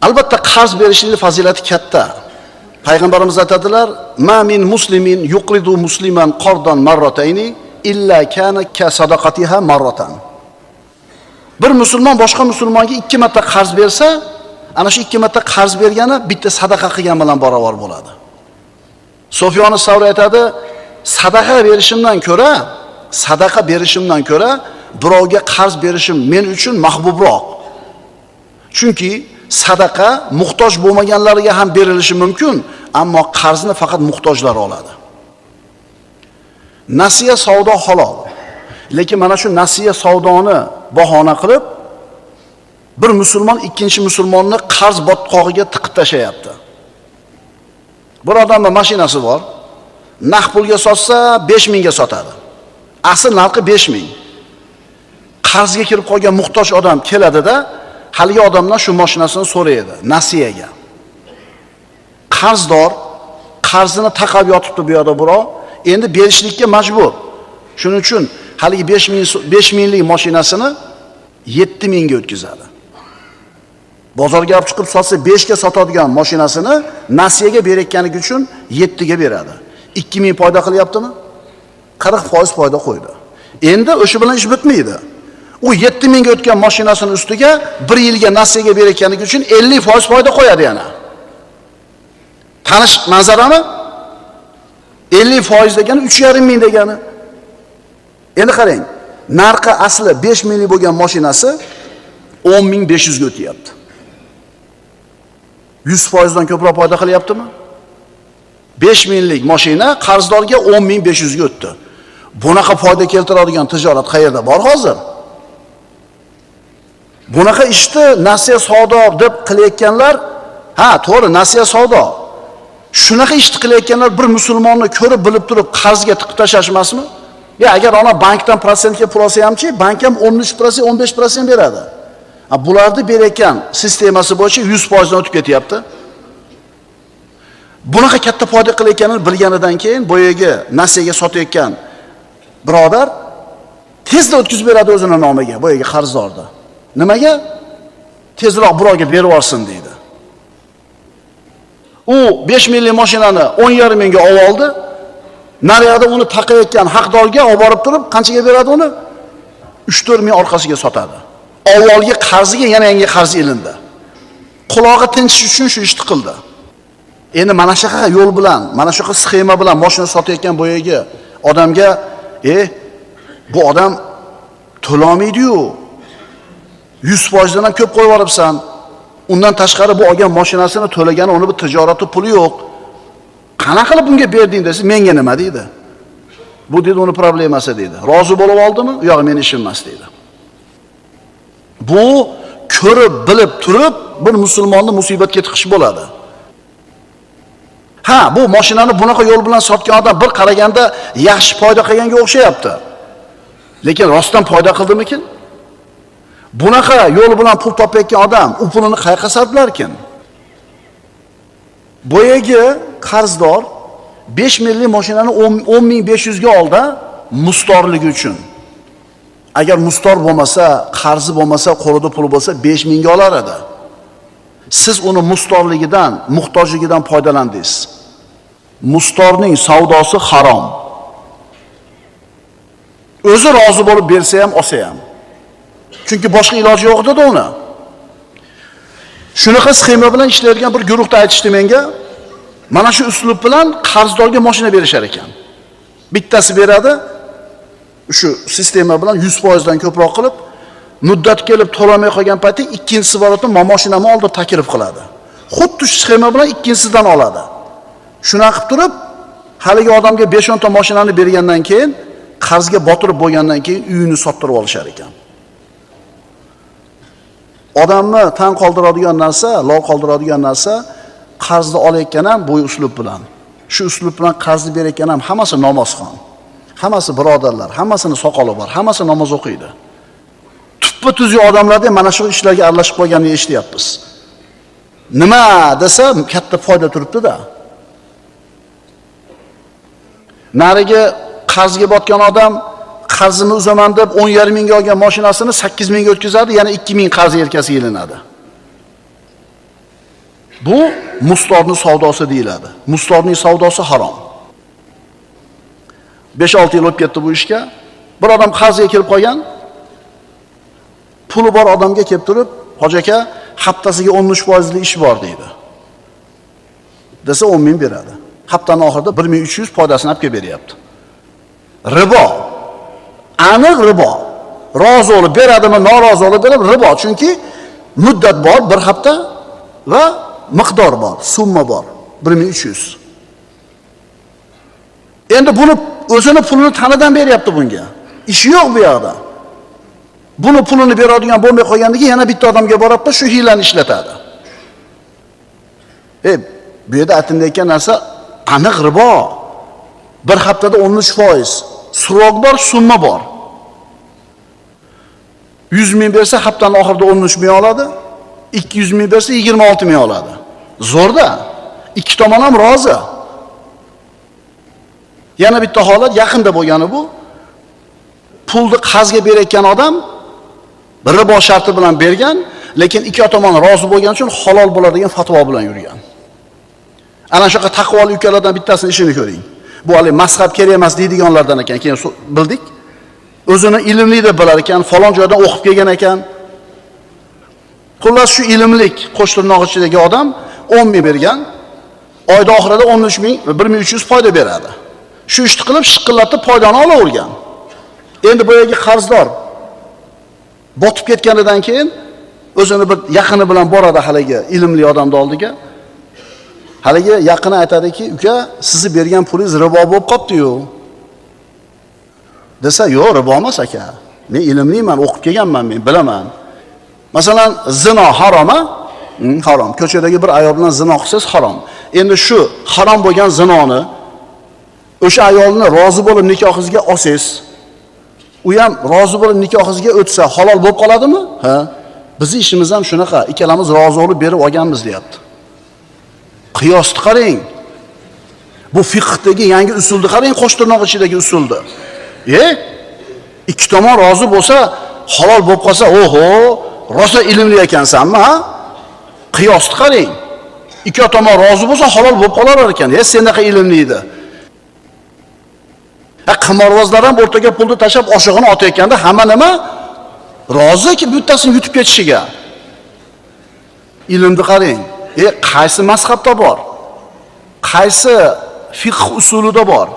Albatta qarz berishning fazilati katta. Payg'ambarimiz aytadilar: "Ma min muslimin yuqridu musliman qardan marratayni illa kana ka sadaqatiha marratan." Bir musulmon boshqa musulmonga 2 marta qarz bersa, ana shu 2 marta qarz bergani bitta sadaqa qilgan bilan barobar bo'ladi. Sufyon as-Savri aytadi: "Sadaqa berishimdan ko'ra birovga qarz berishim men uchun mahbubroq." Chunki sadaqa muhtoj bo'lmaganlarga ham berilishi mumkin, ammo qarzni faqat muhtojlar oladi. Nasiya savdo halol. Lekin mana shu nasiya savdoni bahona qilib bir musulmon ikkinchi musulmonni qarz botqog'iga tiqib tashlayapti. Bir odamning mashinasi bor. Naqd pulga sotsa 5000 ga sotadi. Asl narxi 5000. Qarzga kirib qolgan muhtoj odam keladi-da, haligi odamdan shu mashinasini so'raydi, nasiyaga. Qarzdor qarzini taqab yotibdi bu yoqda birov, endi berishlikka majbur. Shuning uchun haligi 5000 lik mashinasini 7000 ga o'tkazadi. Bozorga olib chiqib sotsa 5 ga sotadigan mashinasini nasiyaga berayotganligi uchun 7 ga beradi. 2000 foyda qilyaptimi? 40% foyda qo'ydi. Endi o'sha bilan ish bitmaydi. U 7000 ga o'tgan mashinasining ustiga 1 yilga nasiyaga berayotganligi uchun 50% foyda qo'yadi yana. Tanish manzarami? 50% degani 3500 degani. Endi qarang, narxi asli 5000 lik bo'lgan mashinasi 10500 ga o'tyapti. 100% dan ko'proq foyda qilyaptimi? 5000 lik mashina qarzdorga 10500 ga o'tdi. Bunaqa foyda keltiradigan tijorat qayerda bor hozir? Bunaqa ishni nasiya savdo deb qilayotganlar, ha, to'g'ri, nasiya savdo. Shunaqa ishni qilayotganlar bir musulmonni ko'rib bilib turib qarzga tiqib tashlashmasmi? Ya agar ona bankdan prosentga pul olsa hamchi, bank ham 13%, 15% beradi. Bularni berayotgan sistemasi bo'yicha 100% dan o'tib ketyapti. Bunaqa katta foyda qilayotganini bilganidan keyin boyaga nasiyaga sotayotgan birodar tezda o'tkazib beradi o'zining nomiga, boyaga qarzdorda. Nimaga? Tezroq birovga berib yuborsin deydi. U 5000 lik mashinani 10,5 ga olib oldi. Nariyada uni taqayotgan haqdorga olib borib turib, qanchaga beradi uni? 3-4 ming orqasiga sotadi. Avvalgi qarziga yana yangi qarz ilindi. Qulog'i tinchish uchun shu ishni qildi. Endi mana shu yo'l bilan, mana shu sxema bilan mashina sotayotgan boyaga odamga, bu odam to'lamaydi-yu. 100% dan ham ko'p qo'yib yuboribsan. Undan tashqari bu olgan mashinasini to'lagani uni bir tijorati puli yo'q. Qanaqa qilib bunga berding desa, menga nima deydi? Bu dedi uni problemasi deydi. Rozi bo'lib oldimi? Yo'q, men ishim emas deydi. Bu ko'rib, bilib turib bir musulmonni musibatga tiqish bo'ladi. Ha, bu mashinani bunaqa yo'l bilan sotgan odam bir qaraganda yaxshi foyda qilganga o'xshayapti. Lekin rostdan foyda qildimikin? Bunaqa yo'l bilan pul topayotgan odam u pulini qayerga sarflarkin? Boyagi qarzdor 5000 lik mashinani 10500 ga oldi mustorligi uchun. Agar mustor bo'lmasa, qarzi bo'lmasa, qo'lida pul bo'lsa 5000 ga olar edi. Siz uni mustorligidan, muhtojligidan foydalandingiz. Mustorning savdosi harom. O'zi rozi bo'lib bersa ham, olsa ham. Chunki boshqa iloji yo'q edi uni. Shunaqa sxema bilan ishlaydigan bir guruhda aytishdi menga. Mana shu uslub bilan qarzdorga mashina berishar ekan. Bittasi beradi, shu sistema bilan 100% dan ko'proq qilib, muddat kelib to'lamay qolgan paytda ikkinchisi borib, mashinamni oldi taklif qiladi. Xuddi shu sxema bilan ikkinchisidan oladi. Shuna qilib turib, haligi odamga 5-10 ta mashinani bergandan keyin, qarzga botirib bo'lgandan keyin uyini sottirib olishar ekan. Odamni tan qoldiradigan narsa, lol qoldiradigan narsa qarzni olayotgan ham bu uslub bilan. Shu uslub bilan qarzni berayotgan ham hammasi namozxon. Hammasi birodarlar, hammasini soqoli bor, hammasi namoz o'qiydi. Tuppa-tuzli odamlarda mana shu ishlarga aralashib qolganini eshityapmiz. Nima desa katta foyda turibdi-da. Nariga qarzga botgan odam qarzini uzaman deb 10,5 ga olgan mashinasini 8000 ga o'tkazadi, yana 2000 qarz yelkasiga ilinadi. Bu mustorning savdosi deyiladi. Mustorning savdosi harom. 5-6 yil o'tib ketdi bu ishga. Bir odam qarzga kelib qolgan. Puli bor odamga kelib turib, "Hoji aka, haftasiga 13% ish bor" deydi. Desa 10 ming beradi. Haftaning oxirida 1300 foydasini olib kelib beryapti. Ribo. Aniq ribo. Rozi bo'lib beradimi, norozi bo'lib beradi, ribo. Chunki muddat bor, bir hafta va miqdor bor, summa bor, 1300. Endi buni o'zini pulini tanidan beryapti bunga. Ishi yo'q bu yoqda. Buni pulini beradigan bo'lmay qolgandan keyin yana bitta odamga borib shu hiylani ishlatadi. Bu yerda aytilayotgan narsa aniq ribo. Bir haftada 13%. Surok bor, summa bor. 100 ming bersa haftaning oxirida 13 ming oladi. 200 ming bersa 26 ming oladi. Zo'rda. Ikki tomon ham rozi. Yana bitta holat yaqinda bo'lgani bu. Pulni qarzga berayotgan odam ribo sharti bilan bergan, lekin ikki tomon rozi bo'lgani uchun halol bo'ladigan fatvo bilan yurgan. Ana shunaqa taqvoli ukalardan bittasini ishini ko'ring. Bu hali mazhab kerak emas deydiganlardan ekan, keyin bildik. O'zini ilmli deb bilar ekan, falon joydan o'qib kelgan ekan. Xullas shu ilmlik qo'shtirnoq ichidagi odam 10 ming bergan, oyda oxirida 13 ming va 1300 foyda beradi. Shu ishni qilib shiqillatib foydani olavergan. Endi bu yerga qarzdor botib ketganidan keyin o'zini bir yaqini bilan boradi haligi ilmli odamning oldiga. Haligi yaqini aytadiki, "Uka, sizni bergan pulingiz ribo bo'lib qopti-yu." Desa, "Yo'q, ribo emas aka. Men ilmliman, o'qib kelganman, men bilaman." Masalan, zino harom-a? Harom. Ko'chadagi bir ayol bilan zino qilsangiz harom. Endi shu harom bo'lgan zinoni o'sha ayolni rozi bo'lib nikohingizga olsangiz, u ham rozi bo'lib nikohingizga o'tsa halol bo'lib qoladimi? Ha? Bizning ishimiz ham shunaqa. Ikkalamiz rozi bo'lib berib olganmiz, deyapti. Qiyosni qarang. Bu fiqhdagi yangi usulni qarang, qo'shtirnoq ichidagi usulni. Ikki tomon rozi bo'lsa, halol bo'lib qolsa, oho, rosa ilmli ekansanmi, ha? Qiyosni qarang. Ikki tomon rozi bo'lsa, halol bo'lib qolar ekan. Senaqa ilmli edi. Qimorbozlar ham o'rtaga pulni tashab oshig'ini otayotganda hamma nima roziki bittasini yutib ketishiga. Ilmni qarang. Qaysi mazhabda bor? Qaysi fiqh usulida bor?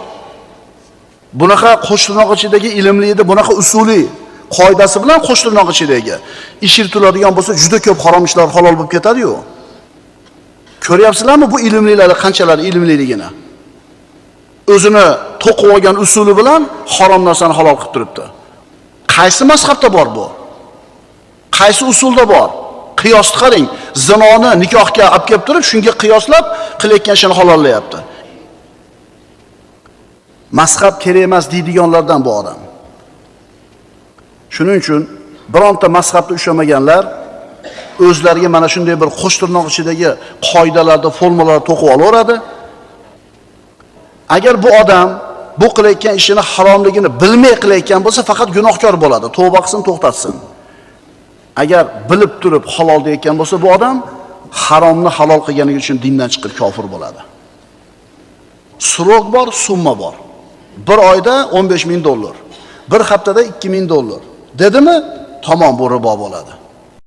Bunaqa qo'shtirnoq ichidagi ilmli edi, bunaqa usuliy qoidasi bilan qo'shtirnoq ichidagi ish yuritiladigan bo'lsa, juda ko'p harom ishlar halol bo'lib ketadi-yu. Ko'ryapsizlarmi bu ilmlilar qanchalar ilmliligini? O'zini to'qib olgan usuli bilan harom narsani halol qilib turibdi. Qaysi mazhabda bor bu? Qaysi usulda bor? Qiyosni qarang. Zinoni nikohga olib kelib turib, shunga qiyoslab qilayotgan ishini halollayapti. Mazhab kerak emas deydiganlardan bu odam. Shuning uchun bironta mazhabda ushlamaganlar o'zlariga mana shunday bir qo'shtirnoq ichidagi qoidalarni, formulalarni to'qib olaveradi. Agar bu odam bu qilayotgan ishini haromligini bilmay qilayotgan bo'lsa, faqat gunohkor bo'ladi. Tavba qilsin, to'xtatsin. Agar bilib turib halol deyotgan bo'lsa, bu odam haromni halol qilganligi uchun dindan chiqib kofir bo'ladi. Surok bor, summa bor. Bir oyda 15 ming dollar. Bir haftada 2 ming dollar. Dedimi? Tamom, bu ribo bo'ladi.